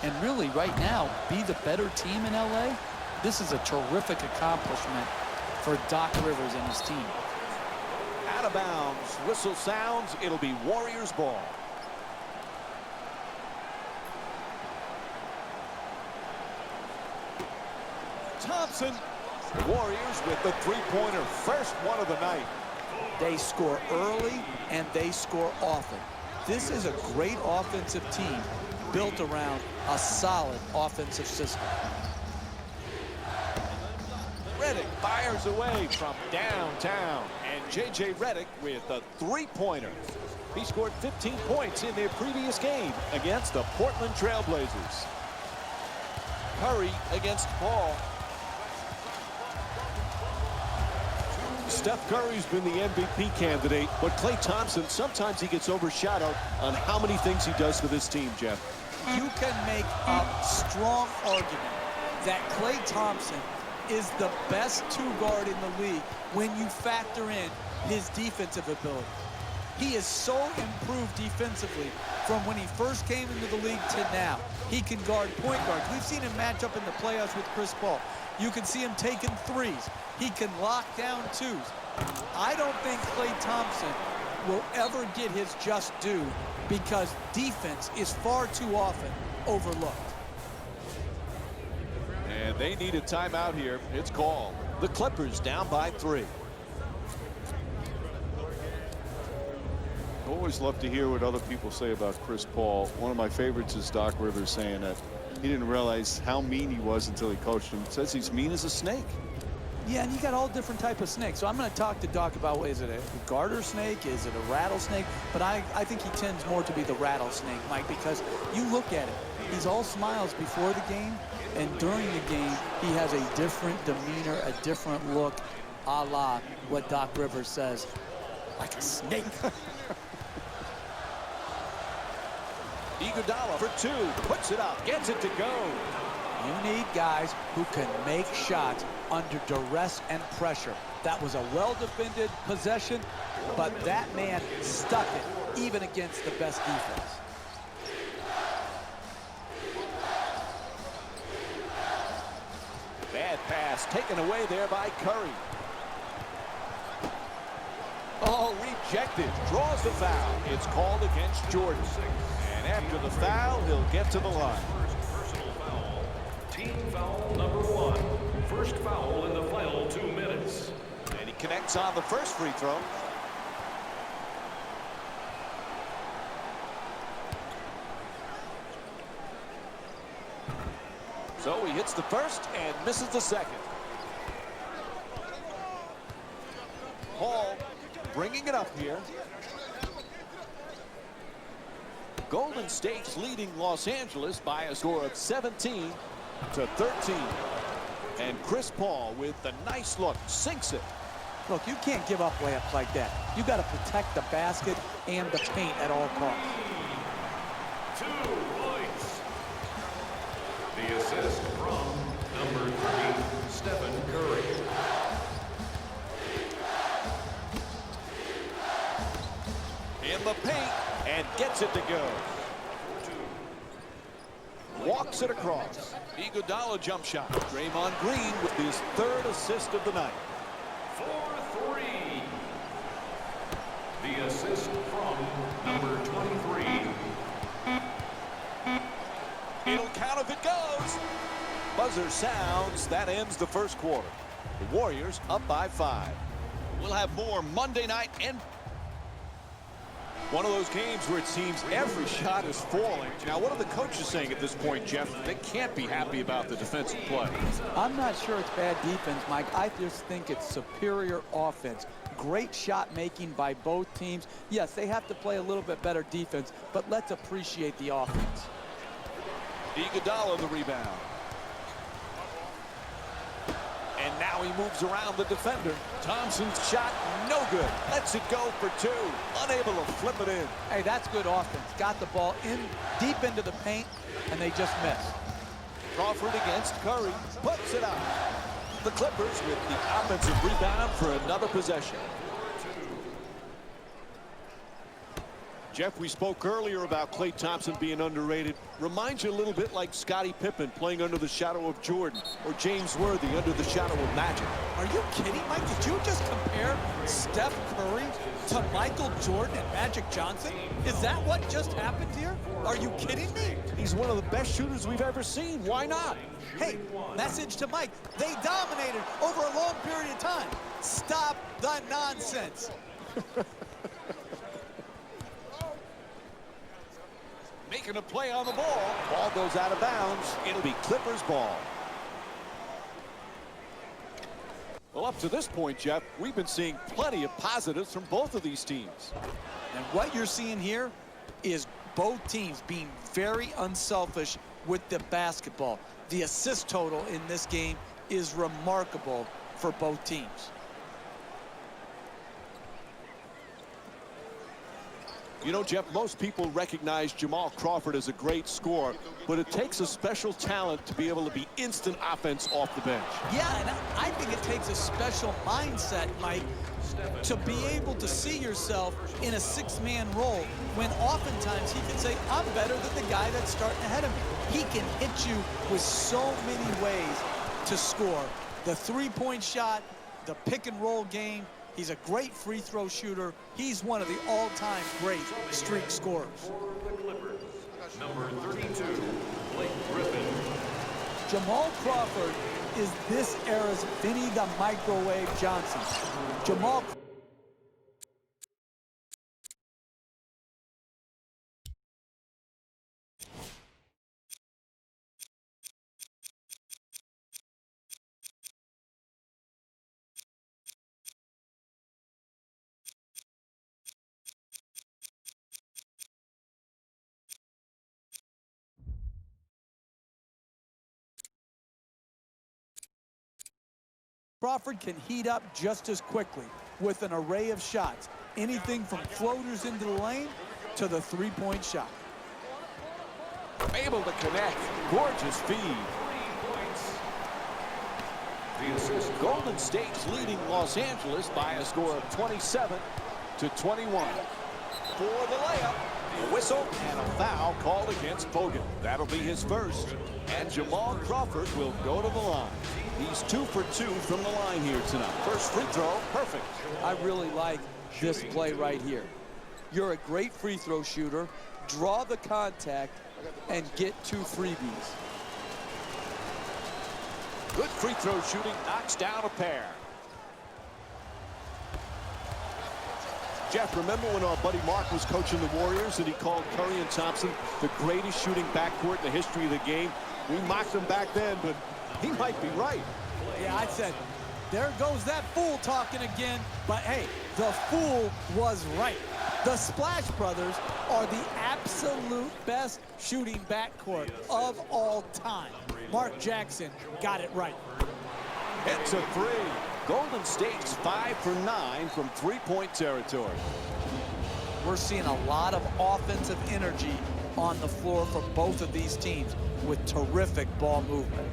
and really right now be the better team in LA. This is a terrific accomplishment for Doc Rivers and his team. Out of bounds. Whistle sounds. It'll be Warriors ball. Thompson. The Warriors with the three-pointer. First one of the night. They score early and they score often. This is a great offensive team built around a solid offensive system. Redick fires away from downtown. And J.J. Redick with a three-pointer. He scored 15 points in their previous game against the Portland Trail Blazers. Curry against Paul. Steph Curry's been the MVP candidate, but Klay Thompson, sometimes he gets overshadowed on how many things he does for this team, Jeff. You can make a strong argument that Klay Thompson is the best two-guard in the league when you factor in his defensive ability. He is so improved defensively from when he first came into the league to now. He can guard point guards. We've seen him match up in the playoffs with Chris Paul. You can see him taking threes. He can lock down twos. I don't think Klay Thompson will ever get his just due because defense is far too often overlooked. And they need a timeout here. It's called. The Clippers down by 3. I always love to hear what other people say about Chris Paul. One of my favorites is Doc Rivers saying that he didn't realize how mean he was until he coached him. Says he's mean as a snake. Yeah, and you got all different type of snakes. So I'm going to talk to Doc about, is it a garter snake? Is it a rattlesnake? But I think he tends more to be the rattlesnake, Mike, because you look at it. He's all smiles before the game, and during the game, he has a different demeanor, a different look, a la what Doc Rivers says, like a snake. Iguodala for 2, puts it up, gets it to go. You need guys who can make shots under duress and pressure. That was a well-defended possession, but that man stuck it even against the best defense. Bad pass taken away there by Curry. Oh, rejected. Draws the foul. It's called against Jordan. And after the foul, he'll get to the line. Personal foul. Team foul number 1. First foul in the final 2 minutes. And he connects on the first free throw. So he hits the first and misses the second. Paul bringing it up here. Golden State's leading Los Angeles by a score of 17-13. And Chris Paul with the nice look sinks it. Look, you can't give up layups like that. You got to protect the basket and the paint at all costs. 2 points. The assist from number 3, Stephen Curry. In the paint and gets it to go. Walks it across. Iguodala jump shot. Draymond Green with his 3rd assist of the night. 4-3. The assist from number 23. It'll count if it goes. Buzzer sounds. That ends the first quarter. The Warriors up by 5. We'll have more Monday night and one of those games where it seems every shot is falling. Now, what are the coaches saying at this point, Jeff? They can't be happy about the defensive play. I'm not sure it's bad defense, Mike. I just think it's superior offense. Great shot making by both teams. Yes, they have to play a little bit better defense, but let's appreciate the offense. Iguodala the rebound. And now he moves around the defender. Thompson's shot, no good. Lets it go for 2. Unable to flip it in. Hey, that's good offense. Got the ball in deep into the paint, and they just missed. Crawford against Curry. Puts it out. The Clippers with the offensive rebound for another possession. Jeff, we spoke earlier about Klay Thompson being underrated. Reminds you a little bit like Scottie Pippen playing under the shadow of Jordan, or James Worthy under the shadow of Magic. Are you kidding, Mike? Did you just compare Steph Curry to Michael Jordan and Magic Johnson? Is that what just happened here? Are you kidding me? He's one of the best shooters we've ever seen. Why not? Hey, message to Mike. They dominated over a long period of time. Stop the nonsense. Making a play on the ball. Ball goes out of bounds. It'll be Clippers ball. Well, up to this point, Jeff, we've been seeing plenty of positives from both of these teams. And what you're seeing here is both teams being very unselfish with the basketball. The assist total in this game is remarkable for both teams. You know, Jeff, most people recognize Jamal Crawford as a great scorer, but it takes a special talent to be able to be instant offense off the bench. Yeah, and I think it takes a special mindset, Mike, to be able to see yourself in a six-man role when oftentimes he can say, I'm better than the guy that's starting ahead of me. He can hit you with so many ways to score. The three-point shot, the pick-and-roll game. He's a great free throw shooter. He's one of the all-time great streak scorers. For the Clippers, number 32, Blake Griffin. Jamal Crawford is this era's Vinny the Microwave Johnson. Jamal Crawford can heat up just as quickly with an array of shots. Anything from floaters into the lane to the three-point shot. Able to connect. Gorgeous feed. 3 points. The assist. Golden State's leading Los Angeles by a score of 27-21. For the layup, a whistle and a foul called against Bogan. That'll be his first. And Jamal Crawford will go to the line. He's 2 for 2 from the line here tonight. First free throw, perfect. I really like this play right here. You're a great free throw shooter. Draw the contact and get 2 freebies. Good free throw shooting, knocks down a pair. Jeff, remember when our buddy Mark was coaching the Warriors and he called Curry and Thompson the greatest shooting backcourt in the history of the game? We mocked him back then, but he might be right. Yeah, I said, there goes that fool talking again. But hey, the fool was right. The Splash Brothers are the absolute best shooting backcourt of all time. Mark Jackson got it right. It's a 3. Golden State's 5 for 9 from three-point territory. We're seeing a lot of offensive energy on the floor for both of these teams with terrific ball movement.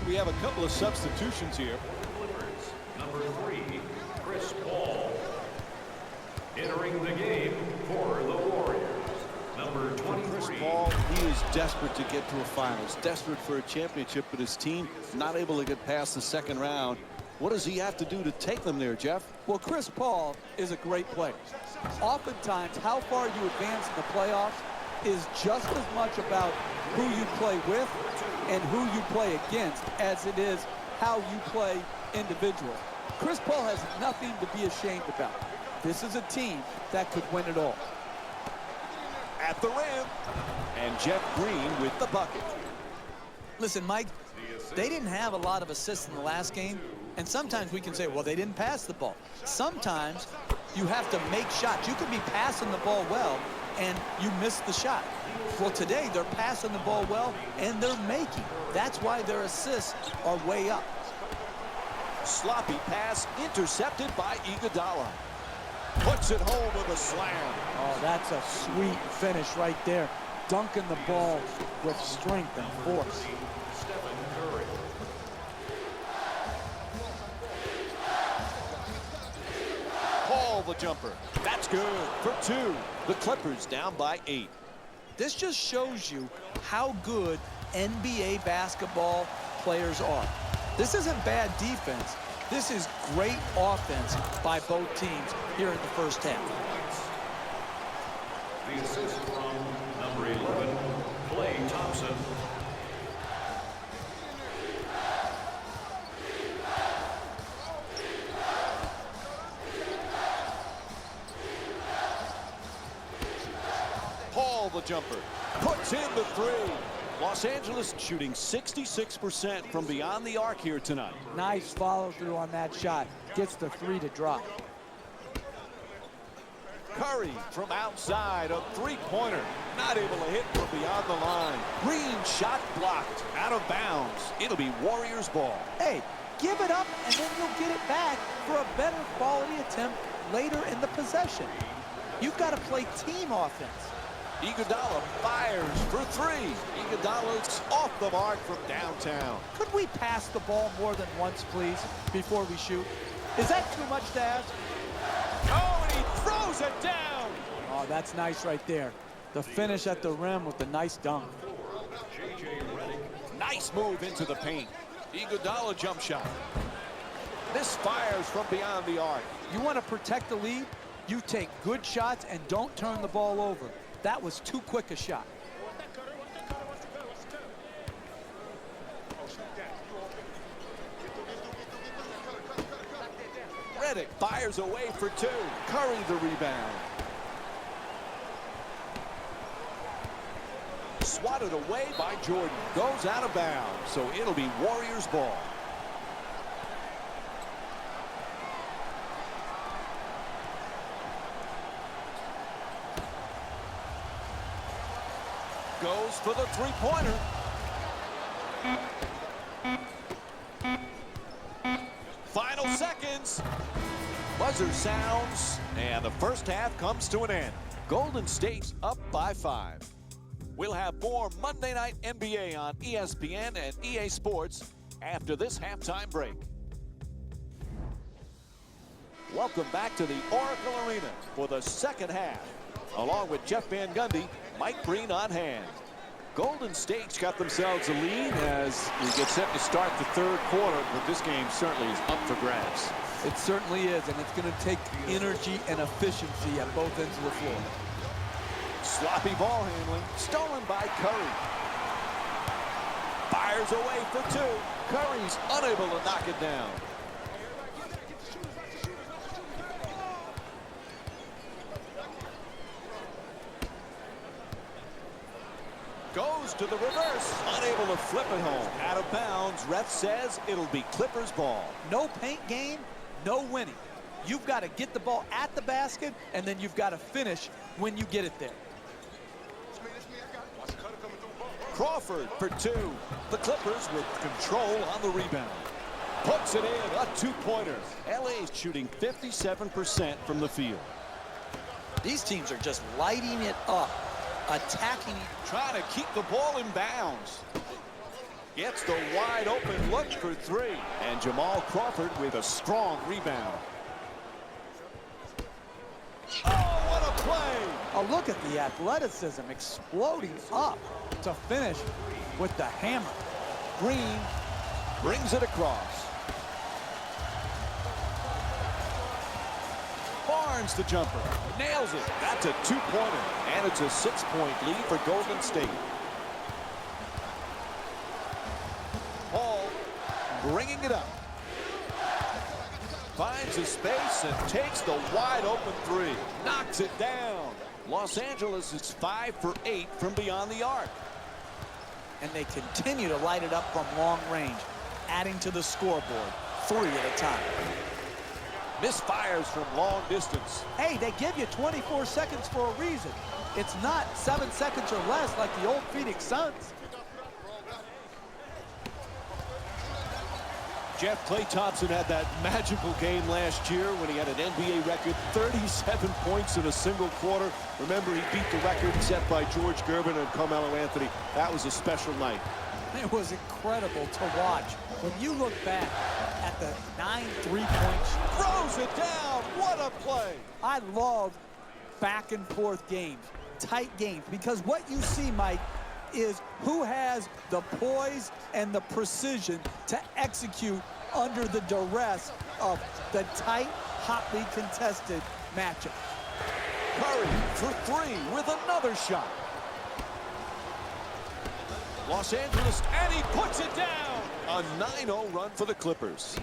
We have a couple of substitutions here. Clippers, number 3, Chris Paul. Entering the game for the Warriors, number 23. Chris Paul, he is desperate to get to a finals, desperate for a championship, but his team not able to get past the second round. What does he have to do to take them there, Jeff? Well, Chris Paul is a great player. Oftentimes, how far you advance in the playoffs is just as much about who you play with and who you play against as it is how you play individually. Chris Paul has nothing to be ashamed about. This is a team that could win it all. At the rim, and Jeff Green with the bucket. Listen, Mike, they didn't have a lot of assists in the last game, and sometimes we can say, well, they didn't pass the ball. Sometimes you have to make shots. You could be passing the ball well, and you miss the shot. Well, today they're passing the ball well, and they're making. That's why their assists are way up. Sloppy pass intercepted by Iguodala. Puts it home with a slam. Oh, that's a sweet finish right there. Dunking the ball with strength and force. Paul the jumper. That's good for 2. The Clippers down by 8. This just shows you how good NBA basketball players are. This isn't bad defense. This is great offense by both teams here in the first half. The assist from number 11, Klay Thompson. Paul the jumper. Puts in the 3. Los Angeles shooting 66% from beyond the arc here tonight. Nice follow through on that shot. Gets the 3 to drop. Curry from outside, a 3-pointer. Not able to hit from beyond the line. Green shot blocked, out of bounds. It'll be Warriors ball. Hey, give it up and then you'll get it back for a better quality attempt later in the possession. You've got to play team offense. Iguodala fires for 3. Iguodala's off the mark from downtown. Could we pass the ball more than once, please, before we shoot? Is that too much to ask? Oh, and he throws it down. Oh, that's nice right there. The finish at the rim with the nice dunk. Nice move into the paint. Iguodala jump shot. This fires from beyond the arc. You want to protect the lead? You take good shots and don't turn the ball over. That was too quick a shot. Redick fires away for 2. Curry the rebound. Swatted away by Jordan. Goes out of bounds, so it'll be Warriors ball. Goes for the 3-pointer. Final seconds. Buzzer sounds, and the first half comes to an end. Golden State's up by 5. We'll have more Monday Night NBA on ESPN and EA Sports after this halftime break. Welcome back to the Oracle Arena for the second half. Along with Jeff Van Gundy, Mike Breen on hand. Golden State's got themselves a lead as we get set to start the 3rd quarter, but this game certainly is up for grabs. It certainly is, and it's going to take energy and efficiency at both ends of the floor. Sloppy ball handling, stolen by Curry. Fires away for 2. Curry's unable to knock it down. Goes to the reverse, unable to flip it home. Out of bounds, ref says it'll be Clippers ball. No paint game, no winning. You've got to get the ball at the basket, and then you've got to finish when you get it there. Crawford for 2. The Clippers with control on the rebound. Puts it in, a 2-pointer. LA's shooting 57% from the field. These teams are just lighting it up, attacking. Trying to keep the ball in bounds. Gets the wide open look for 3. And Jamal Crawford with a strong rebound. Oh, what a play! Oh, look at the athleticism exploding up to finish with the hammer. Green brings it across. Far Barnes the jumper. Nails it. That's a two-pointer. And it's a 6-point lead for Golden State. Paul bringing it up. Finds his space and takes the wide open three. Knocks it down. Los Angeles is 5 for 8 from beyond the arc. And they continue to light it up from long range, adding to the scoreboard, 3 at a time. Misfires from long distance. Hey, they give you 24 seconds for a reason. It's not 7 seconds or less like the old Phoenix Suns. Jeff, Klay Thompson had that magical game last year when he had an NBA record 37 points in a single quarter. Remember, he beat the record set by George Gervin and Carmelo Anthony. That was a special night. It was incredible to watch. When you look back at the 9 3-point shot. Throws it down. What a play. I love back and forth games, tight games, because what you see, Mike, is who has the poise and the precision to execute under the duress of the tight, hotly contested matchup. Curry for 3 with another shot. Los Angeles, and he puts it down. A 9-0 run for the Clippers.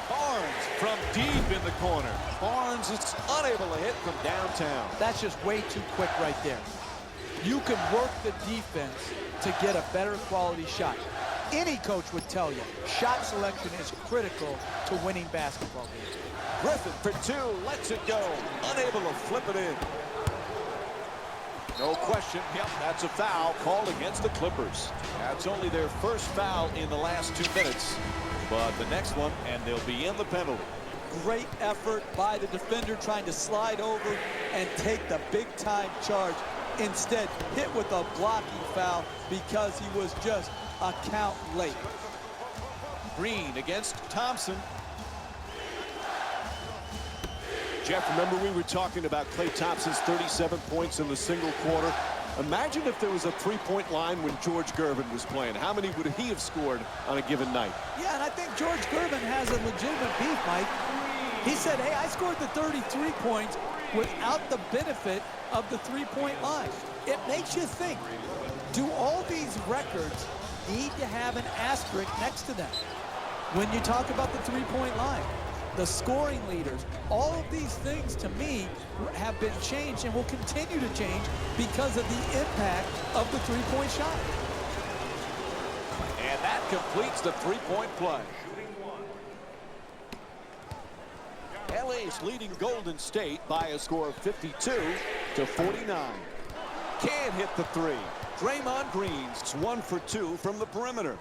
Barnes from deep in the corner. Barnes is unable to hit from downtown. That's just way too quick right there. You can work the defense to get a better quality shot. Any coach would tell you, shot selection is critical to winning basketball games. Griffin for 2, lets it go. Unable to flip it in. No question, yep, that's a foul called against the Clippers. That's only their first foul in the last 2 minutes. But the next one, and they'll be in the penalty. Great effort by the defender trying to slide over and take the big-time charge. Instead, hit with a blocking foul because he was just a count late. Green against Thompson. Jeff, remember we were talking about Klay Thompson's 37 points in the single quarter. Imagine if there was a three-point line when George Gervin was playing. How many would he have scored on a given night? Yeah, and I think George Gervin has a legitimate beef, Mike. He said, hey, I scored the 33 points without the benefit of the three-point line. It makes you think, do all these records need to have an asterisk next to them when you talk about the three-point line? The scoring leaders, all of these things to me have been changed and will continue to change because of the impact of the three-point shot. And that completes the three-point play. LA's leading Golden State by a score of 52-49. Can't hit the three. Draymond Green's 1 for 2 from the perimeter.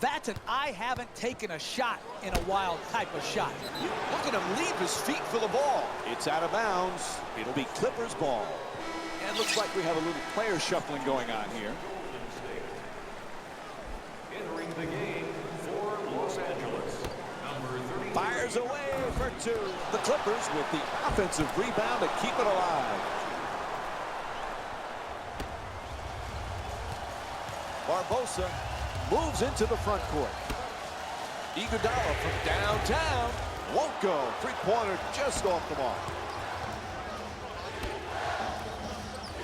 That's an I haven't taken a shot in a while type of shot. Look at him leave his feet for the ball. It's out of bounds. It'll be Clippers ball. And it looks like we have a little player shuffling going on here. Entering the game for Los Angeles, number 30. Fires away for 2. The Clippers with the offensive rebound to keep it alive. Barbosa moves into the front court. Iguodala from downtown won't go. Three-pointer just off the mark.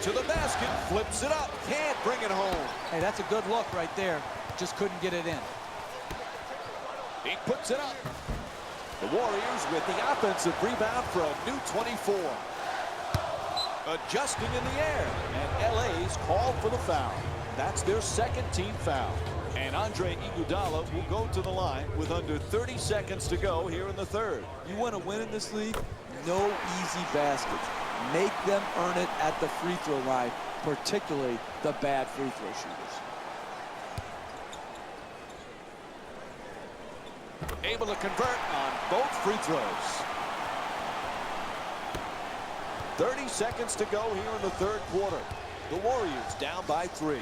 To the basket, flips it up, can't bring it home. Hey, that's a good look right there. Just couldn't get it in. He puts it up. The Warriors with the offensive rebound for a new 24. Adjusting in the air, and LA's called for the foul. That's their second team foul. And Andre Iguodala will go to the line with under 30 seconds to go here in the third. You want to win in this league? No easy baskets. Make them earn it at the free throw line, particularly the bad free throw shooters. Able to convert on both free throws. 30 seconds to go here in the third quarter. The Warriors down by 3.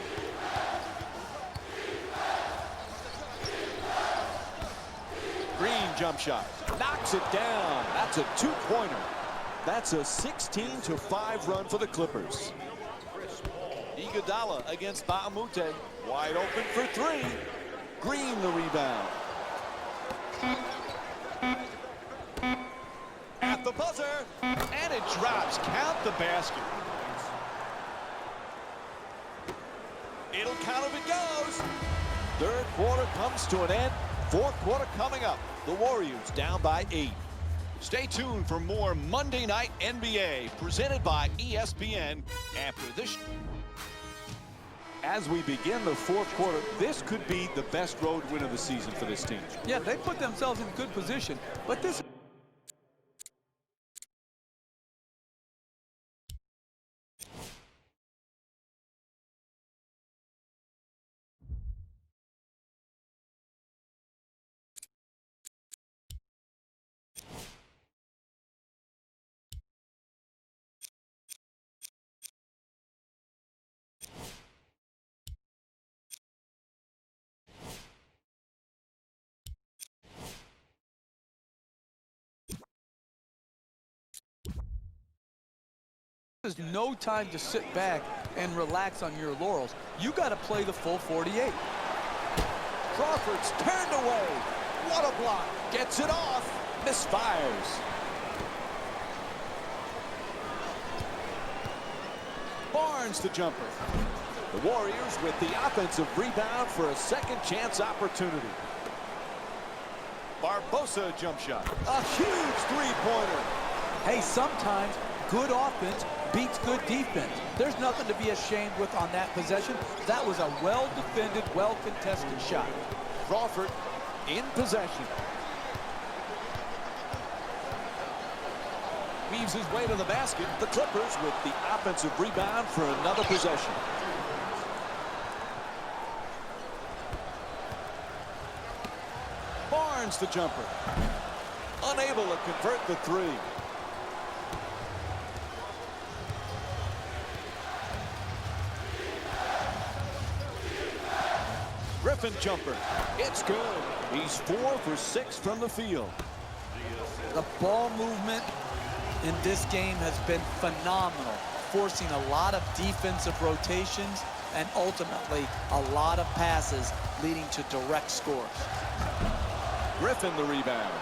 Green jump shot. Knocks it down. That's a two-pointer. That's a 16-5 run for the Clippers. Iguodala against Baamute. Wide open for 3. Green the rebound. At the buzzer, and it drops. Count the basket. It'll count if it goes. Third quarter comes to an end. Fourth quarter coming up. The Warriors down by 8. Stay tuned for more Monday Night NBA presented by ESPN after this. As we begin the fourth quarter, this could be the best road win of the season for this team. Yeah, they put themselves in good position, but this is no time to sit back and relax on your laurels. You got to play the full 48. Crawford's turned away. What a block. Gets it off. Misfires. Barnes the jumper. The Warriors with the offensive rebound for a second chance opportunity. Barbosa jump shot. A huge three-pointer. Hey, sometimes good offense beats good defense. There's nothing to be ashamed with on that possession. That was a well-defended, well-contested shot. Crawford in possession. Weaves his way to the basket. The Clippers with the offensive rebound for another possession. Barnes the jumper. Unable to convert the three. Griffin jumper. It's good. He's 4 for 6 from the field. The ball movement in this game has been phenomenal, forcing a lot of defensive rotations and ultimately a lot of passes leading to direct scores. Griffin the rebound.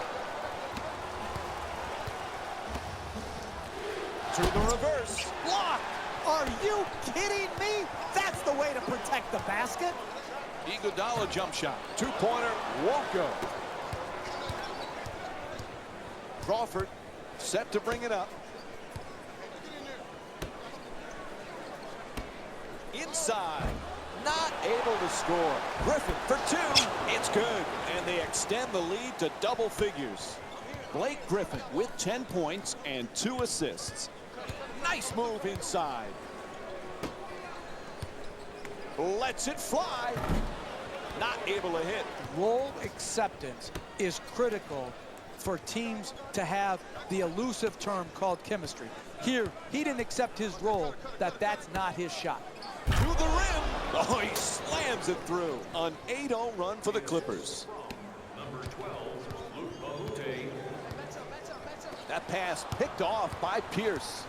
To the reverse. Block! Are you kidding me? That's the way to protect the basket. Iguodala jump shot. Two-pointer won't go. Crawford set to bring it up. Inside. Not able to score. Griffin for 2. It's good. And they extend the lead to double figures. Blake Griffin with 10 points and 2 assists. Nice move inside. Lets it fly. Not able to hit. Role acceptance is critical for teams to have the elusive term called chemistry. Here, he didn't accept his role, that's not his shot. To the rim. Oh, he slams it through. An 8-0 run for the Clippers. Number 12, Luke Mamute. That pass picked off by Pierce.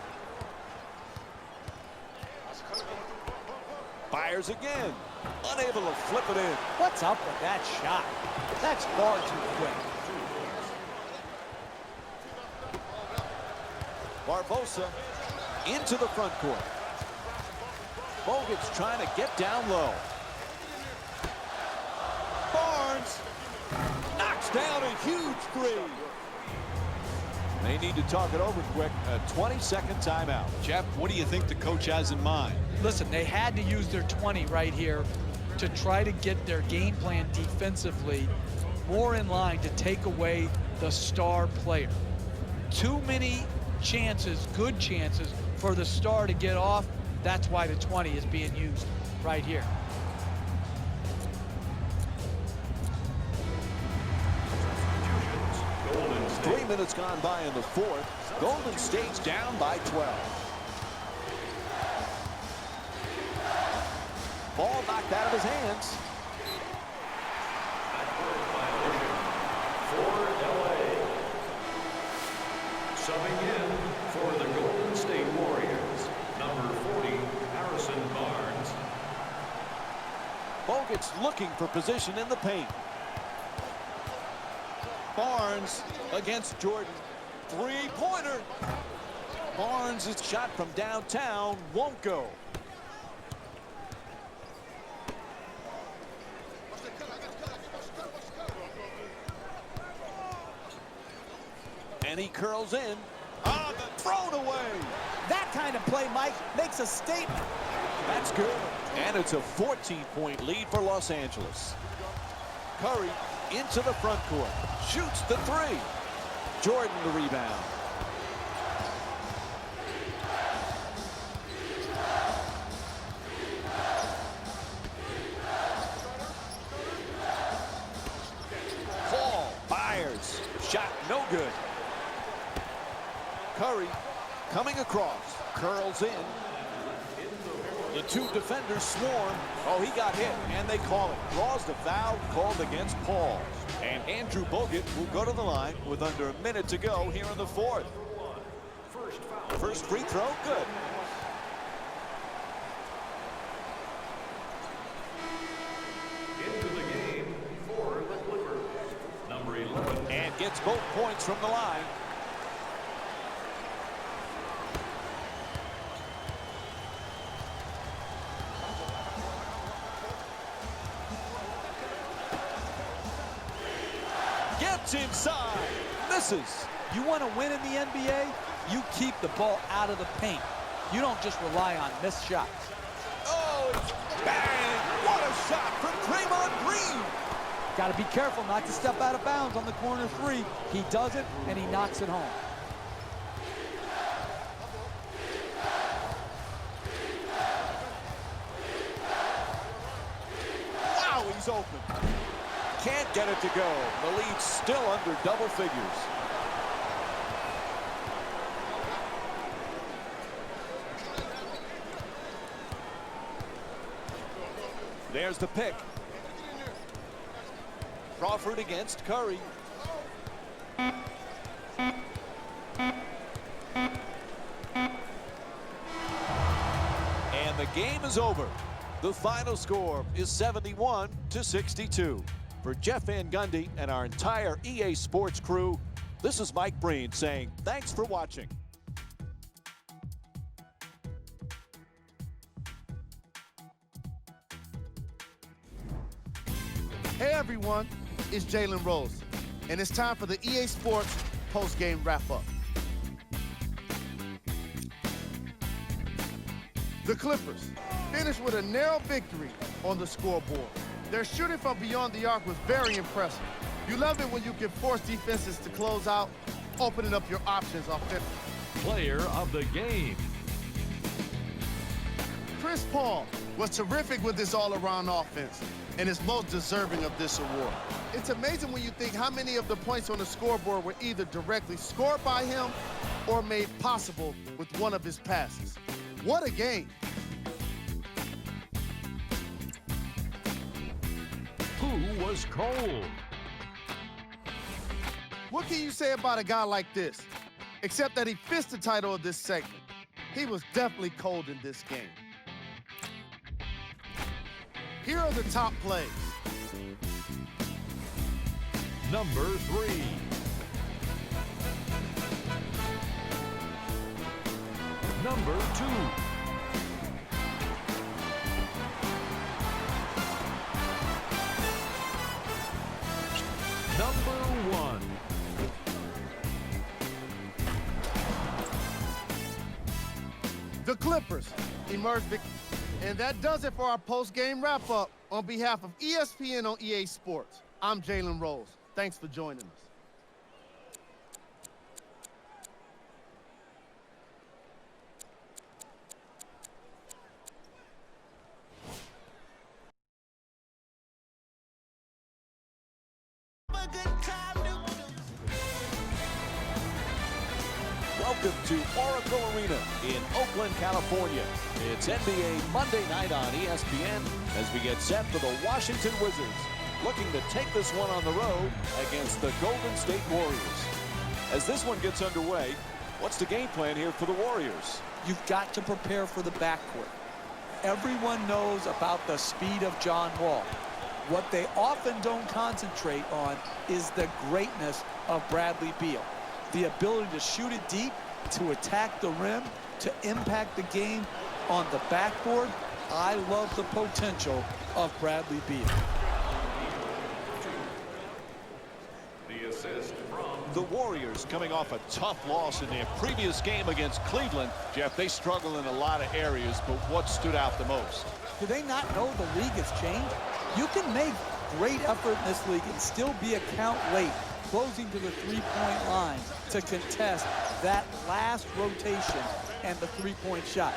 Fires again. Unable to flip it in. What's up with that shot? That's far too quick. Barbosa into the front court. Bogut's trying to get down low. Barnes knocks down a huge three. They need to talk it over quick. A 20-second timeout. Jeff, what do you think the coach has in mind? Listen, they had to use their 20 right here to try to get their game plan defensively more in line to take away the star player. Too many chances, good chances, for the star to get off. That's why the 20 is being used right here. Golden State. 3 minutes gone by in the fourth. Golden State's down by 12. Ball knocked out of his hands. For LA. Subbing in for the Golden State Warriors, number 40, Harrison Barnes. Bogut's looking for position in the paint. Barnes against Jordan. Three-pointer. Barnes' shot from downtown won't go. And he curls in. Ah, the thrown away. That kind of play, Mike, makes a statement. That's good. And it's a 14-point lead for Los Angeles. Curry into the front court. Shoots the three. Jordan the rebound. Paul fires. Shot no good. Curry coming across. Curls in. The two defenders swarm. Oh, he got hit, and they call it. Draws the foul called against Paul. And Andrew Bogut will go to the line with under a minute to go here in the fourth. First free throw, good. Into the game for the Clippers. Number 11. And gets both points from the line. Gets inside. Misses. You want to win in the NBA? You keep the ball out of the paint. You don't just rely on missed shots. Oh, it's bang! What a shot from Draymond Green! Got to be careful not to step out of bounds on the corner three. He does it, and he knocks it home. Wow, he's open. Can't get it to go. The lead's still under double figures. There's the pick. Crawford against Curry. And the game is over. The final score is 71-62. For Jeff Van Gundy and our entire EA Sports crew, this is Mike Breen saying thanks for watching. Hey everyone, it's Jalen Rose, and it's time for the EA Sports post-game wrap-up. The Clippers finished with a narrow victory on the scoreboard. Their shooting from beyond the arc was very impressive. You love it when you can force defenses to close out, opening up your options offensively. Player of the game. Chris Paul was terrific with this all-around offense and is most deserving of this award. It's amazing when you think how many of the points on the scoreboard were either directly scored by him or made possible with one of his passes. What a game. Who was cold? What can you say about a guy like this? Except that he fits the title of this segment. He was definitely cold in this game. Here are the top plays. Number 3. Number 2. Number 1. The Clippers emerged victorious. And that does it for our post-game wrap-up. On behalf of ESPN on EA Sports, I'm Jalen Rose. Thanks for joining us. Welcome to Oracle Arena in Oakland, California. It's NBA Monday night on ESPN as we get set for the Washington Wizards, looking to take this one on the road against the Golden State Warriors. As this one gets underway, what's the game plan here for the Warriors? You've got to prepare for the backcourt. Everyone knows about the speed of John Wall. What they often don't concentrate on is the greatness of Bradley Beal. The ability to shoot it deep, to attack the rim, to impact the game on the backboard. I love the potential of Bradley Beal. The assist from The Warriors coming off a tough loss in their previous game against Cleveland. Jeff, they struggle in a lot of areas, but what stood out the most? Do they not know the league has changed? You can make great effort in this league and still be a count late, closing to the three-point line to contest that last rotation and the three-point shot.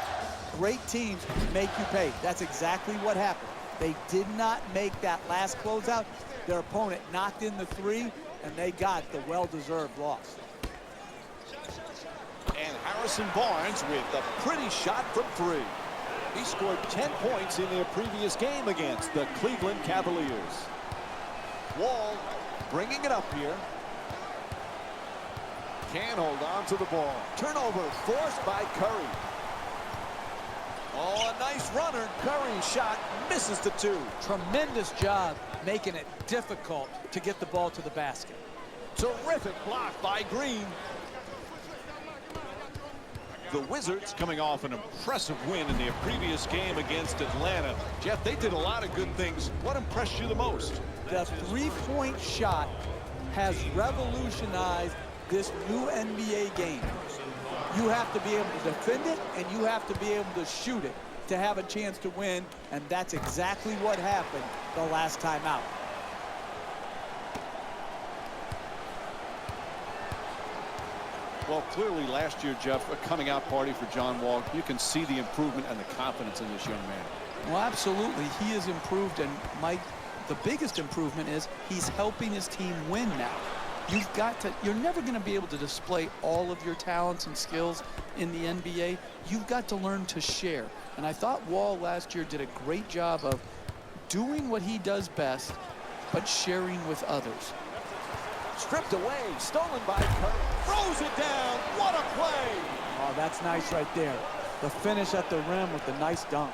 Great teams make you pay. That's exactly what happened. They did not make that last closeout. Their opponent knocked in the three, and they got the well-deserved loss. And Harrison Barnes with a pretty shot from three. He scored 10 points in their previous game against the Cleveland Cavaliers. Wall bringing it up here. Can't hold on to the ball. Turnover forced by Curry. Oh, a nice runner. Curry's shot misses the two. Tremendous job making it difficult to get the ball to the basket. Terrific block by Green. The Wizards coming off an impressive win in their previous game against Atlanta. Jeff, they did a lot of good things. What impressed you the most? The three-point shot has revolutionized this new NBA game. You have to be able to defend it, and you have to be able to shoot it to have a chance to win, and that's exactly what happened the last time out. Well, clearly last year, Jeff, a coming out party for John Wall. You can see the improvement and the confidence in this young man. Well, absolutely. He has improved, and Mike, the biggest improvement is he's helping his team win now. You're never going to be able to display all of your talents and skills in the NBA. You've got to learn to share. And I thought Wall last year did a great job of doing what he does best, but sharing with others. Stripped away, stolen by Curry. Throws it down. What a play! Oh, that's nice right there. The finish at the rim with the nice dunk.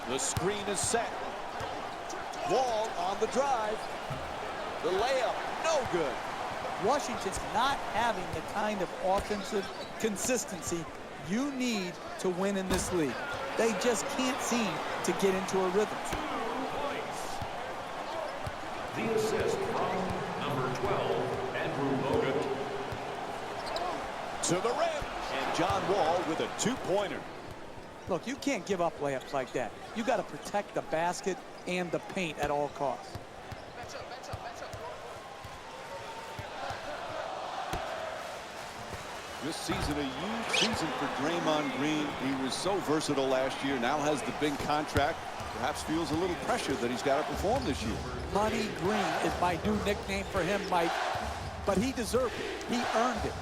The screen is set. Wall on the drive. The layup, no good. Washington's not having the kind of offensive consistency you need to win in this league. They just can't seem to get into a rhythm. the assist from number 12, Andrew Bogut. To the rim, and John Wall with a two-pointer. Look, you can't give up layups like that. You got to protect the basket and the paint at all costs. This season, a huge season for Draymond Green. He was so versatile last year, now has the big contract. Perhaps feels a little pressure that he's got to perform this year. Money Green is my new nickname for him, Mike. But he deserved it. He earned it.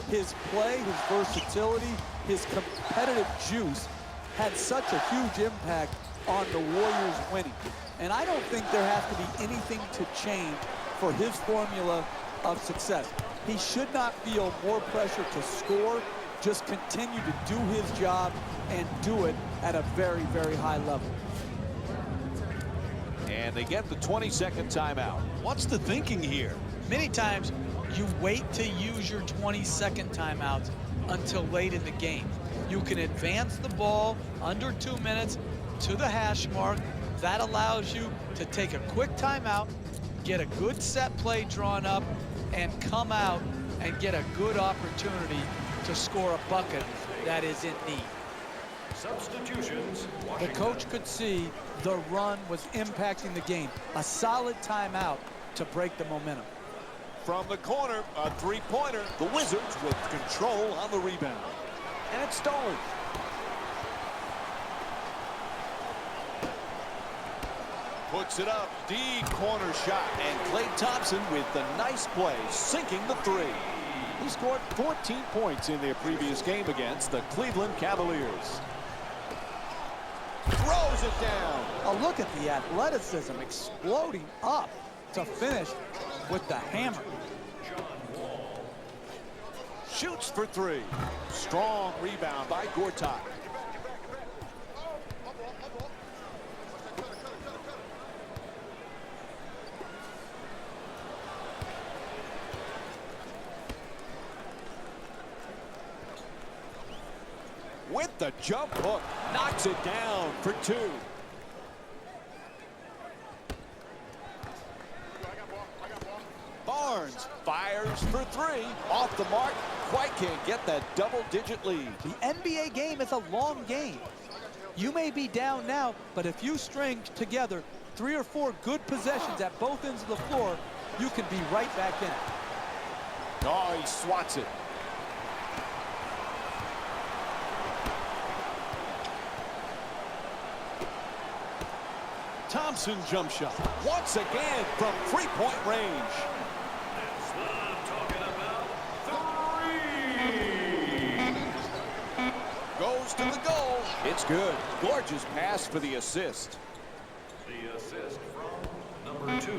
His play, his versatility, his competitive juice had such a huge impact on the Warriors winning. And I don't think there has to be anything to change for his formula of success. He should not feel more pressure to score, just continue to do his job and do it at a very, very high level. And they get the 22nd timeout. What's the thinking here? Many times you wait to use your 22nd timeouts until late in the game. You can advance the ball under 2 minutes to the hash mark. That allows you to take a quick timeout, get a good set play drawn up, and come out and get a good opportunity to score a bucket that is in need. Substitutions. The Washington. coach could see the run was impacting the game. A solid timeout to break the momentum. From the corner, a three-pointer. The Wizards with control on the rebound. And it's stolen. Puts it up, deep corner shot, and Klay Thompson with the nice play, sinking the three. He scored 14 points in their previous game against the Cleveland Cavaliers. Throws it down. A look at the athleticism exploding up to finish with the hammer. Shoots for three. Strong rebound by Gortat. with the jump hook. Knocks it down for 2. Barnes fires for 3. Off the mark. Quite can't get that double-digit lead. The NBA game is a long game. You may be down now, but if you string together 3 or 4 good possessions at both ends of the floor, you can be right back in it. Oh, he swats it. Thompson jump shot. Once again from three-point range. That's what I'm talking about. 3. Goes to the goal. It's good. Gorgeous pass for the assist. The assist from number 2,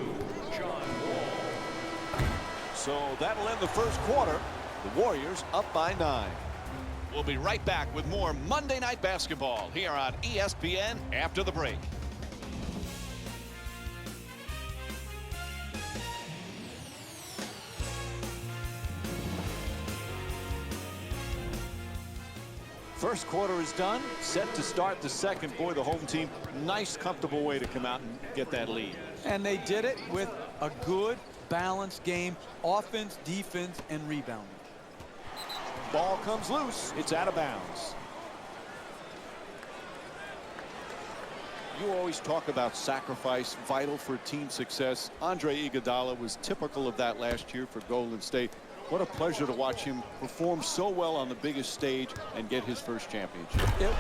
John Wall. So that'll end the first quarter. The Warriors up by 9. We'll be right back with more Monday Night Basketball here on ESPN after the break. First quarter is done. Set to start the second. Boy, the home team, nice, comfortable way to come out and get that lead. And they did it with a good, balanced game, offense, defense, and rebounding. Ball comes loose. It's out of bounds. You always talk about sacrifice, vital for team success. Andre Iguodala was typical of that last year for Golden State. What a pleasure to watch him perform so well on the biggest stage and get his first championship. Nene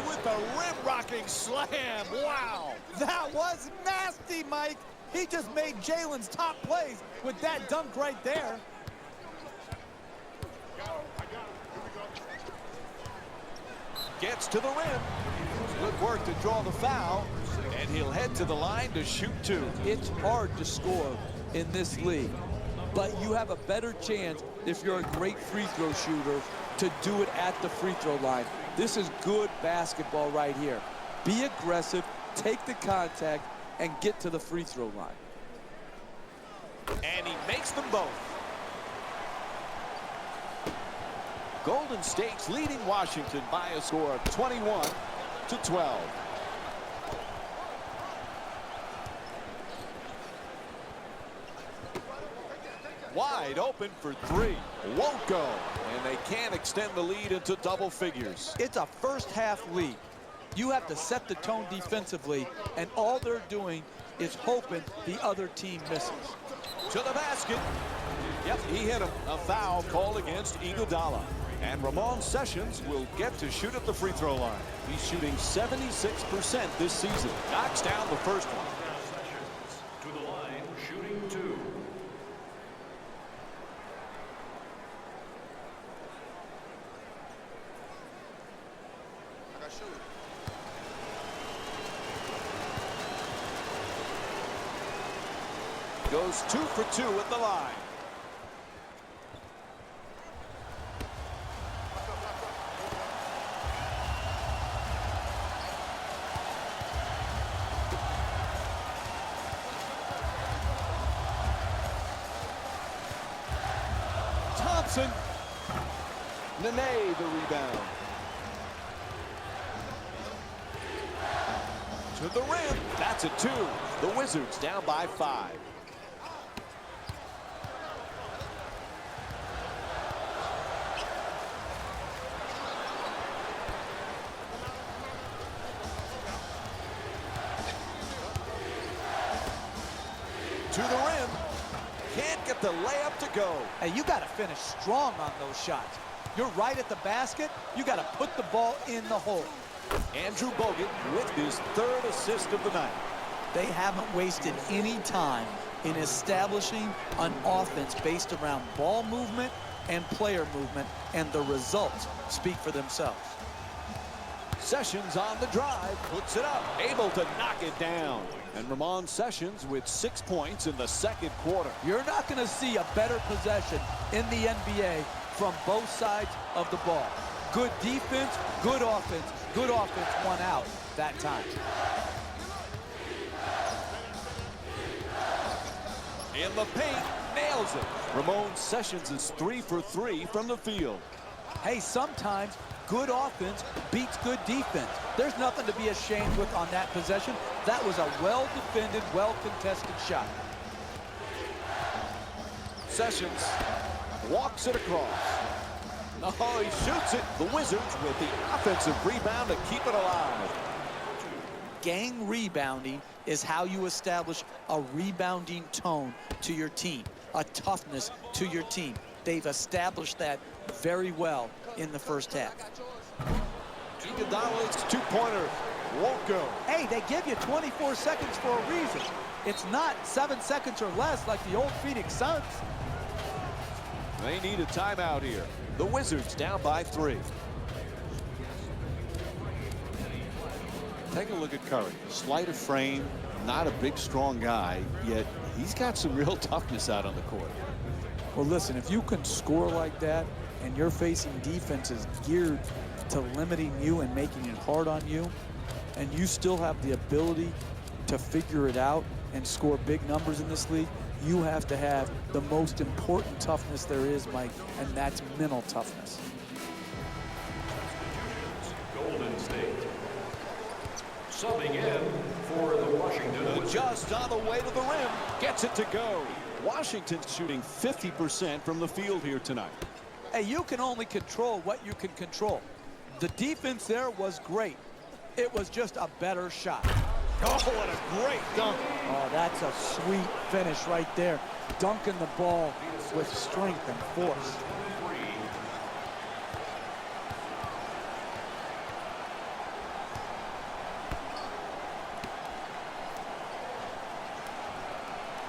with the rim-rocking slam. Wow. That was nasty, Mike. He just made Jalen's top plays with that dunk right there. Gets to the rim. Good work to draw the foul. And he'll head to the line to shoot 2. It's hard to score in this league, but you have a better chance if you're a great free throw shooter to do it at the free throw line. This is good basketball right here. Be aggressive, take the contact, and get to the free throw line. And he makes them both. Golden State's leading Washington by a score of 21-12. Wide open for 3. Won't go. And they can't extend the lead into double figures. It's a first half lead. You have to set the tone defensively, and all they're doing is hoping the other team misses. To the basket. Yep, he hit him. A foul called against Iguodala. And Ramon Sessions will get to shoot at the free throw line. He's shooting 76% this season. Knocks down the first one. Sessions to the line, shooting 2. Goes 2 for 2 at the line. Thompson. Nene the rebound. To the rim. That's a 2. The Wizards down by 5. To the rim. Can't get the layup to go. Hey, you got to finish strong on those shots. You're right at the basket. You got to put the ball in the hole. Andrew Bogut with his 3rd assist of the night. They haven't wasted any time in establishing an offense based around ball movement and player movement, and the results speak for themselves. Sessions on the drive, puts it up, able to knock it down. And Ramon Sessions with 6 points in the second quarter. You're not going to see a better possession in the NBA from both sides of the ball. Good defense, good offense won out that time. In the paint, nails it. Ramon Sessions is 3 for 3 from the field. Hey, sometimes good offense beats good defense. There's nothing to be ashamed with on that possession. That was a well-defended, well-contested shot. Sessions walks it across. Oh, he shoots it. The Wizards with the offensive rebound to keep it alive. Gang rebounding is how you establish a rebounding tone to your team, a toughness to your team. They've established that very well in the first half. Iguodala's two-pointer won't go. Hey, they give you 24 seconds for a reason. It's not 7 seconds or less like the old Phoenix Suns. They need a timeout here. The Wizards down by 3. Take a look at Curry. Slight of frame, not a big, strong guy, yet he's got some real toughness out on the court. Well, listen, if you can score like that and you're facing defenses geared to limiting you and making it hard on you, and you still have the ability to figure it out and score big numbers in this league, you have to have the most important toughness there is, Mike, and that's mental toughness. Golden State. Subbing in for the Washington Wizards. Just on the way to the rim. Gets it to go. Washington's shooting 50% from the field here tonight. Hey, you can only control what you can control. The defense there was great. It was just a better shot. Oh, what a great dunk. Oh, that's a sweet finish right there. Dunking the ball with strength and force.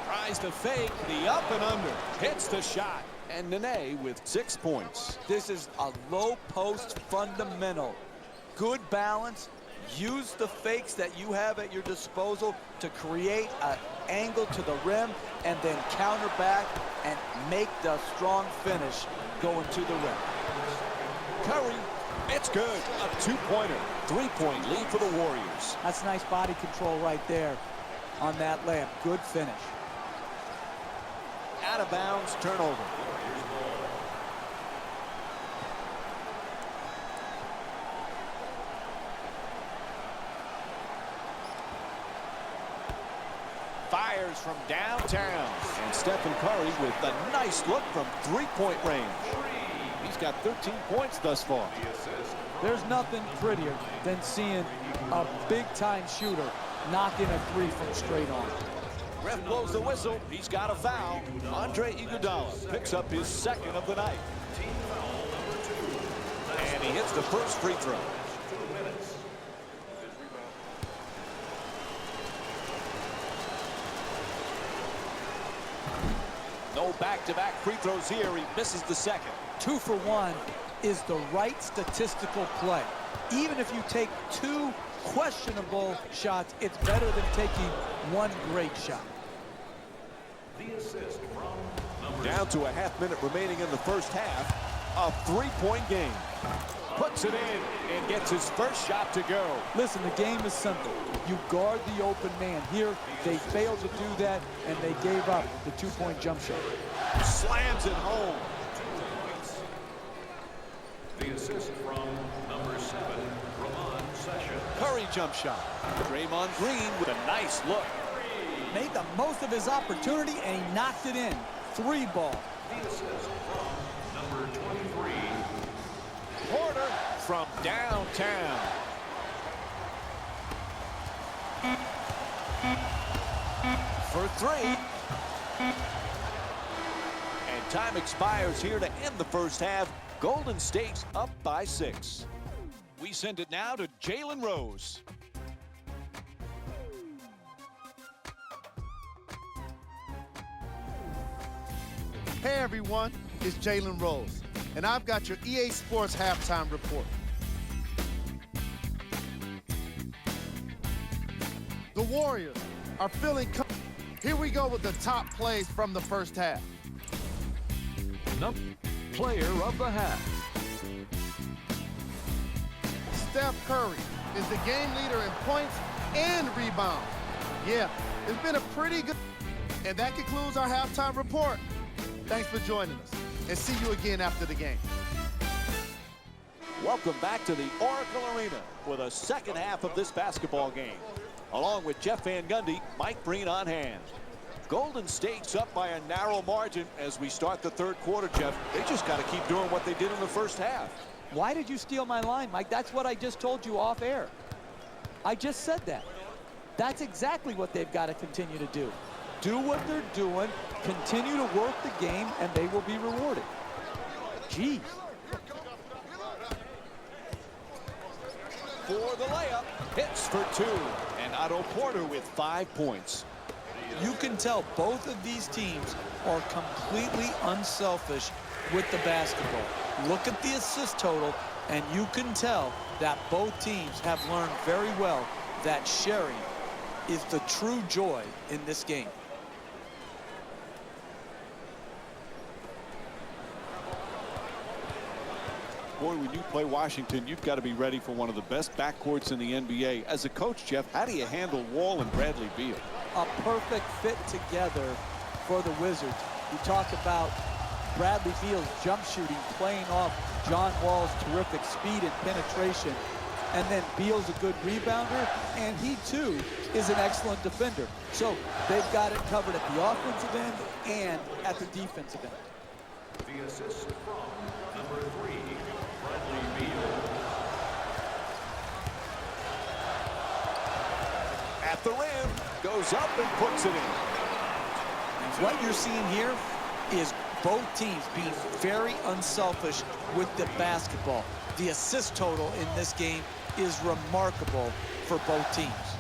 Tries to fake the up and under. Hits the shot. And Nene with 6 points. This is a low post fundamental. Good balance. Use the fakes that you have at your disposal to create an angle to the rim and then counter back and make the strong finish going to the rim. Curry, it's good. A 2-pointer. 3-point lead for the Warriors. That's nice body control right there on that layup. Good finish. Out of bounds, turnover. Fires from downtown. And Stephen Curry with a nice look from 3-point range. He's got 13 points thus far. There's nothing prettier than seeing a big-time shooter knock in a 3 from straight on. Ref blows the whistle. He's got a foul. Andre Iguodala picks up his 2nd of the night. And he hits the first free throw. No back-to-back free throws here. He misses the 2nd. 2 for 1 is the right statistical play. Even if you take 2 questionable shots, it's better than taking 1 great shot. The assist from Down to a half-minute remaining in the first half. A 3-point game. Puts it in and gets his first shot to go. Listen, the game is simple. You guard the open man. Here, they failed to do that, and they gave up the 2-point jump shot. Slams it home. the assist from number 7, Ramon Sessions. Curry jump shot. Draymond Green with a nice look. Made the most of his opportunity, and he knocked it in. 3 ball. The assist from number 23. Porter from downtown. For 3. And time expires here to end the first half. Golden State's up by 6. We send it now to Jalen Rose. Hey everyone, it's Jalen Rose, and I've got your EA Sports halftime report. The Warriors are feeling Here we go with the top plays from the first half. Player of the half. Steph Curry is the game leader in points and rebounds. Yeah, it's been a pretty good. And that concludes our halftime report. Thanks for joining us, and see you again after the game. Welcome back to the Oracle Arena for the second half of this basketball game. Along with Jeff Van Gundy, Mike Breen on hand. Golden State's up by a narrow margin as we start the third quarter, Jeff. They just got to keep doing what they did in the first half. Why did you steal my line, Mike? That's what I just told you off air. I just said that. That's exactly what they've got to continue to do. Do what they're doing, continue to work the game, and they will be rewarded. Jeez. For the layup, hits for two. And Otto Porter with 5 points. You can tell both of these teams are completely unselfish with the basketball. Look at the assist total, and you can tell that both teams have learned very well that sharing is the true joy in this game. Boy, when you play Washington, you've got to be ready for one of the best backcourts in the NBA. As a coach, Jeff, how do you handle Wall and Bradley Beal? A perfect fit together for the Wizards. You talk about Bradley Beal's jump shooting, playing off John Wall's terrific speed and penetration. And then Beal's a good rebounder, and he too is an excellent defender. So they've got it covered at the offensive end and at the defensive end. The assist from number 3, Bradley Beal. At the rim, goes up and puts it in. What you're seeing here is both teams being very unselfish with the basketball. The assist total in this game is remarkable for both teams.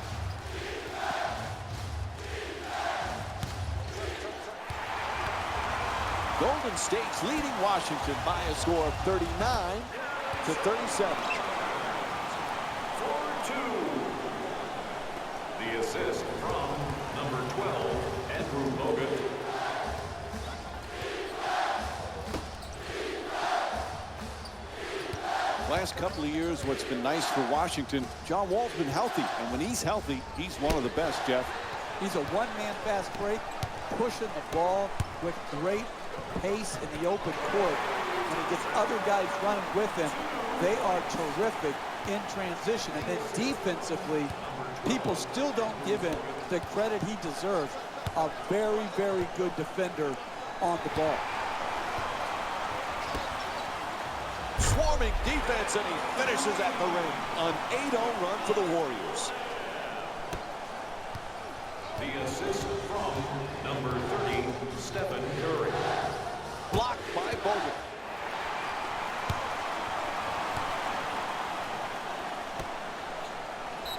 Golden State's leading Washington by a score of 39-37. For 2. The assist from number 12, Andrew Bogut. Last couple of years, what's been nice for Washington, John Wall's been healthy. And when he's healthy, he's one of the best, Jeff. He's a one-man fast break, pushing the ball with great pace in the open court. When he gets other guys running with him, they are terrific in transition. And then defensively, people still don't give him the credit he deserves. A very, very good defender on the ball. Swarming defense, and he finishes at the rim. An 8-0 run for the Warriors. The assist from number 30, Stephen Curry. Blocked by Bogut.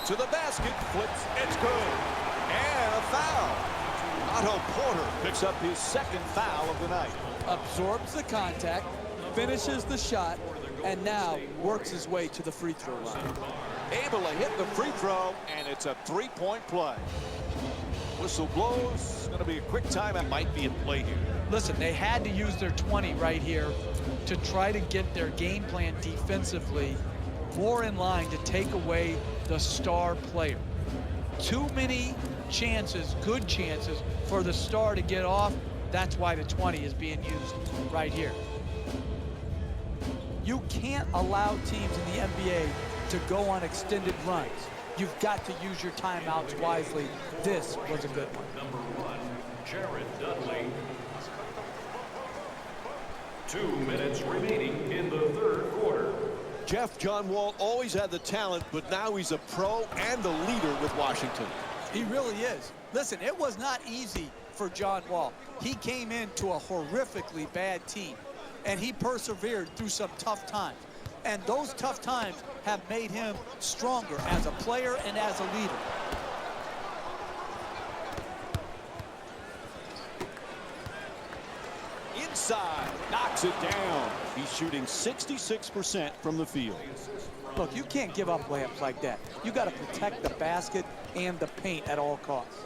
To the basket, flips, it's good. And a foul. Otto Porter picks up his second foul of the night. Absorbs the contact, finishes the shot, and now works his way to the free throw line. Able to hit the free throw, and it's a three-point play. Whistle blows. Going to be a quick time. That might be in play here. Listen, they had to use their 20 right here to try to get their game plan defensively more in line to take away the star player. Too many chances, good chances, for the star to get off. That's why the 20 is being used right here. You can't allow teams in the NBA to go on extended runs. You've got to use your timeouts wisely. This was a good one. Number 1, Jared Dudley. 2 minutes remaining in the third quarter. Jeff, John Wall always had the talent, but now he's a pro and the leader with Washington. He really is. Listen, it was not easy for John Wall. He came into a horrifically bad team, and he persevered through some tough times. And those tough times have made him stronger as a player and as a leader. Inside, knocks it down. He's shooting 66% from the field. Look, you can't give up layups like that. You got to protect the basket and the paint at all costs.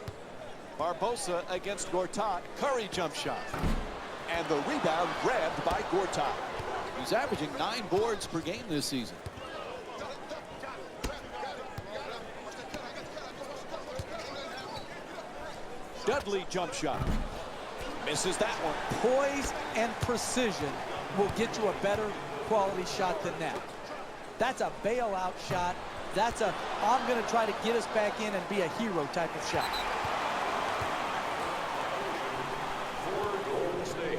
Barbosa against Gortat. Curry jump shot. And the rebound grabbed by Gortat. He's averaging 9 boards per game this season. Dudley jump shot. Misses that one. Poise and precision will get you a better quality shot than that. That's a bailout shot. That's a, I'm going to try to get us back in and be a hero type of shot. For Golden State.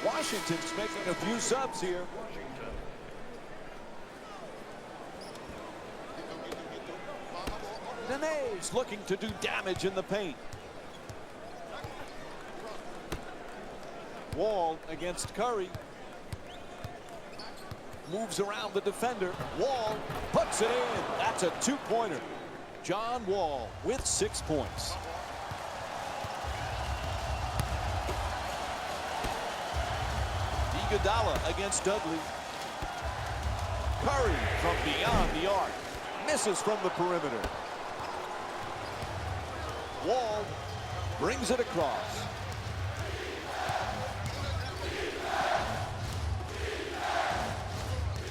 Washington's making a few subs here. He's looking to do damage in the paint. Wall against Curry. Moves around the defender. Wall puts it in. That's a two-pointer. John Wall with 6 points. Iguodala against Dudley. Curry from beyond the arc. Misses from the perimeter. Wall brings it across.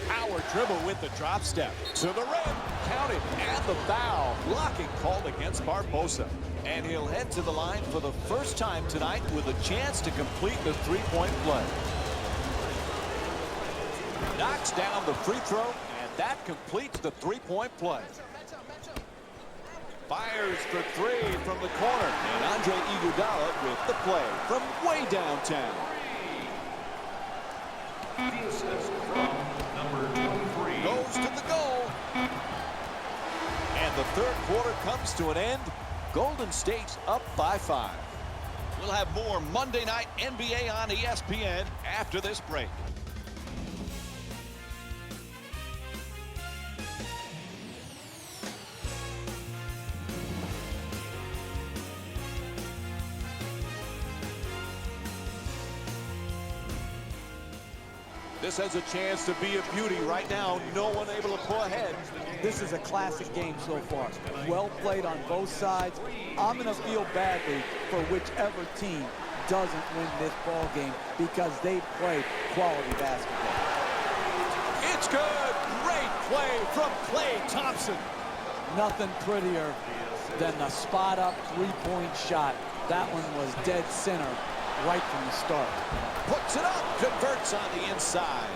Power dribble with the drop step. To the rim. Counted. And the foul. Blocking called against Barbosa. And he'll head to the line for the first time tonight with a chance to complete the three-point play. Knocks down the free throw, and that completes the three-point play. Fires for three from the corner, and Andre Iguodala with the play from way downtown. The assist from number 23. Goes to the goal. And the third quarter comes to an end. Golden State's up by 5. We'll have more Monday Night NBA on ESPN after this break. This has a chance to be a beauty right now. No one able to pull ahead. This is a classic game so far. Well played on both sides. I'm going to feel badly for whichever team doesn't win this ball game because they played quality basketball. It's good. Great play from Klay Thompson. Nothing prettier than the spot-up three-point shot. That one was dead center right from the start. Puts it up, converts on the inside.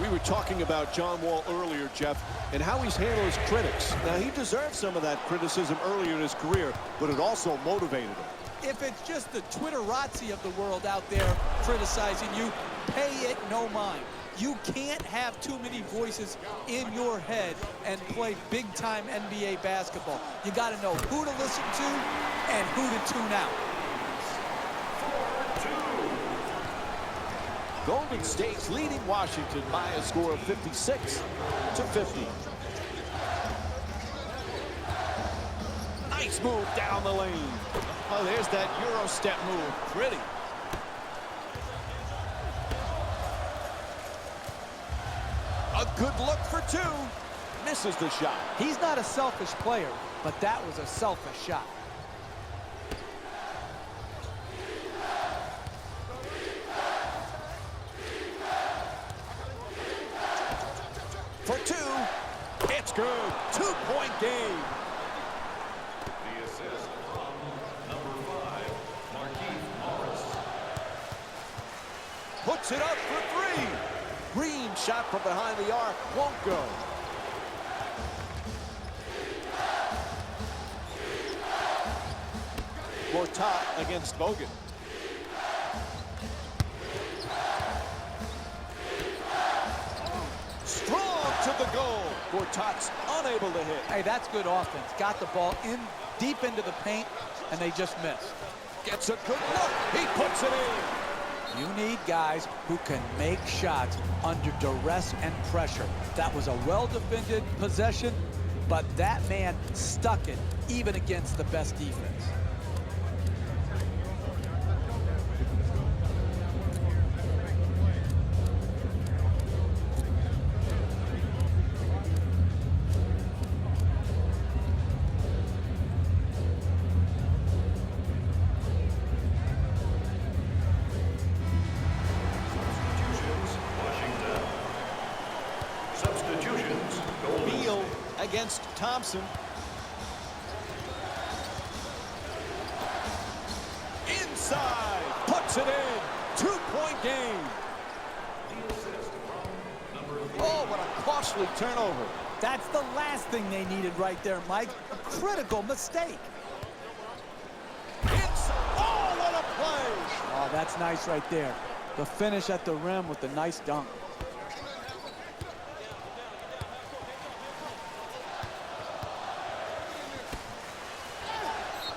We were talking about John Wall earlier, Jeff, and how he's handled his critics. Now, he deserved some of that criticism earlier in his career, but it also motivated him. If it's just the Twitterazzi of the world out there criticizing you, pay it no mind. You can't have too many voices in your head and play big-time NBA basketball. You got to know who to listen to and who to tune out. Golden State's leading Washington by a score of 56-50. Nice move down the lane. Oh, there's that Euro step move. Pretty. A good look for two. Misses the shot. He's not a selfish player, but that was a selfish shot. For two. It's good. Two-point game. The assist from number 5, Markieff Morris. Puts it up for three. Green shot from behind the arc. Won't go. Gortat against Bogut. Strong to the goal. Gortat's unable to hit. Hey, that's good offense. Got the ball in deep into the paint, and they just missed. Gets a good look. He puts it in. You need guys who can make shots under duress and pressure. That was a well-defended possession, but that man stuck it even against the best defense. Substitutions. Golden Beal against Thompson. Inside. Puts it in. Two-point game. costly turnover. That's the last thing they needed right there, Mike. A critical mistake. Oh, what a play! Oh, that's nice right there. The finish at the rim with the nice dunk.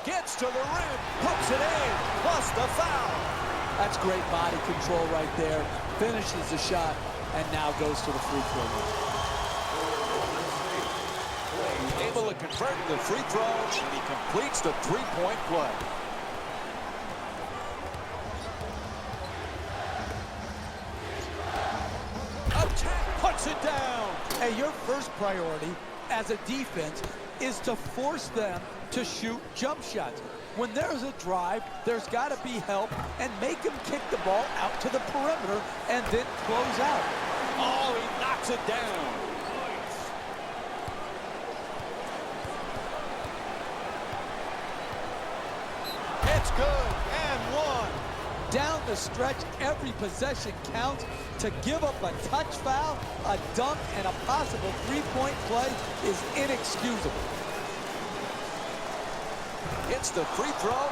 Gets to the rim, puts it in, plus the foul. That's great body control right there. Finishes the shot and now goes to the free throw line. Able to convert the free throw, and he completes the three-point play. Attack, puts it down. Hey, your first priority as a defense is to force them to shoot jump shots. When there's a drive, there's got to be help, and make them kick the ball out to the perimeter and then close out. Oh, he knocks it down. It's good, and one. Down the stretch, every possession counts. To give up a touch foul, a dunk, and a possible three-point play is inexcusable. It's the free throw,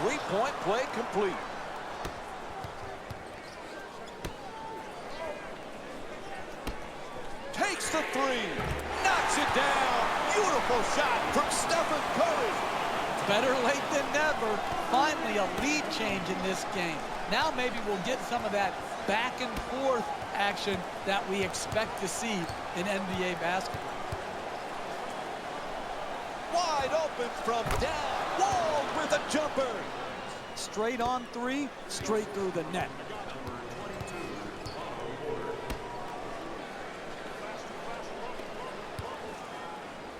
three-point play complete. Takes the three, knocks it down. Beautiful shot from Stephen Curry. Better late than never. Finally, a lead change in this game. Now maybe we'll get some of that back and forth action that we expect to see in NBA basketball. Wide open from down. Wall with a jumper. Straight on three, straight through the net.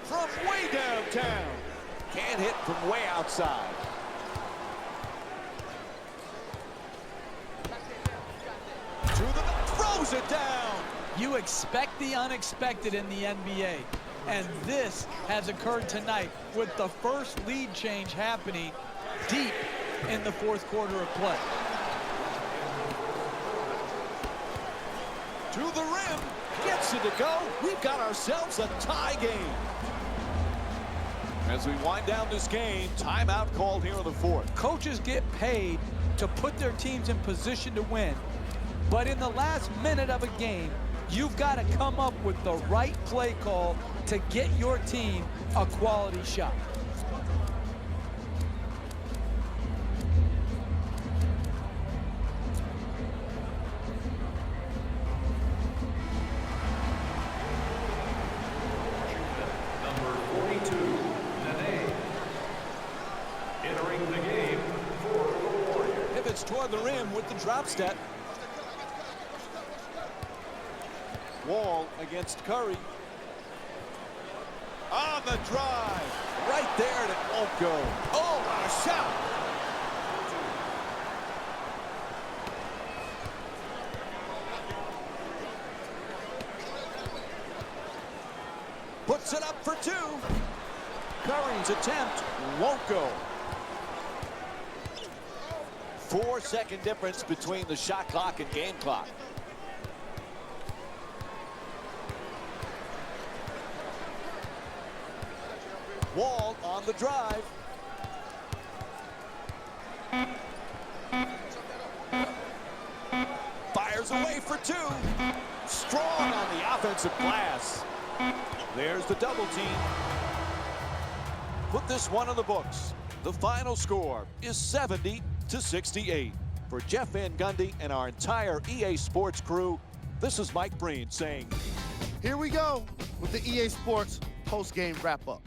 From way downtown. Can't hit from way outside. Throws it down. You expect the unexpected in the NBA, and this has occurred tonight with the first lead change happening deep in the fourth quarter of play. To the rim, gets it to go. We've got ourselves a tie game. As we wind down this game, timeout called here in the fourth. Coaches get paid to put their teams in position to win. But in the last minute of a game, you've got to come up with the right play call to get your team a quality shot. Number 42, Nene. Entering the game for the Warriors. Pivots toward the rim with the drop step. Wall against Curry. On the drive. Right there, and it won't go. Oh, what a shot. Puts it up for two. Curry's attempt won't go. 4-second difference between the shot clock and game clock. Wall on the drive. Fires away for two. Strong on the offensive glass. There's the double team. Put this one in the books. The final score is 70-68. For Jeff Van Gundy and our entire EA Sports crew, this is Mike Breen saying, Here we go with the EA Sports post-game wrap-up.